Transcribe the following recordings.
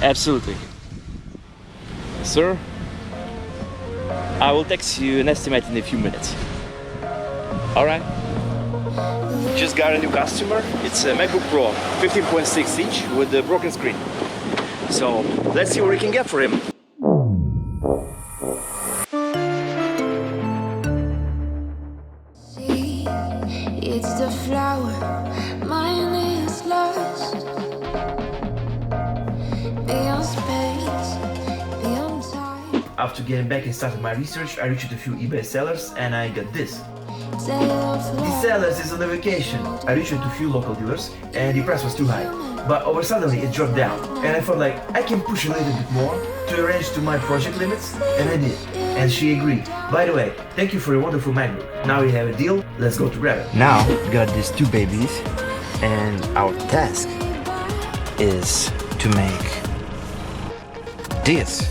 Absolutely. Sir, I will text you an estimate in a few minutes. Alright? Just got a new customer. It's a MacBook Pro, 15.6 inch with a broken screen. So let's see what we can get for him. See, it's the flower, mine is lost. Beyond space, beyond time. After getting back and starting my research, I reached a few eBay sellers and I got this. These sellers is on a vacation. I reached out to a few local dealers and the price was too high. But over suddenly it dropped down and I felt like I can push a little bit more to arrange to my project limits, and I did. And she agreed. By the way, thank you for your wonderful MacBook. Now we have a deal, let's go to grab it. Now we got these two babies and our task is to make this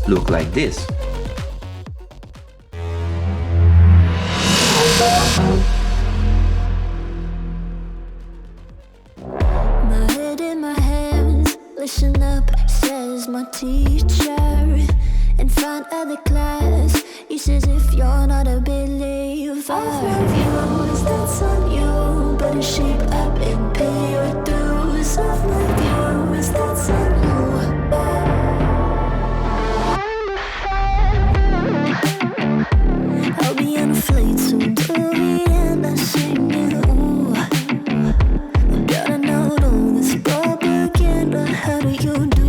look like this. My head in my hands, listen up, says my teacher. In front of the class, he says if you're not a believer, views, that's on you. Better shape up and pay your dues. Of my views, that's on you. I'll be on a flight soon to Vienna, singing ooh. Gotta know all this propaganda. How do you do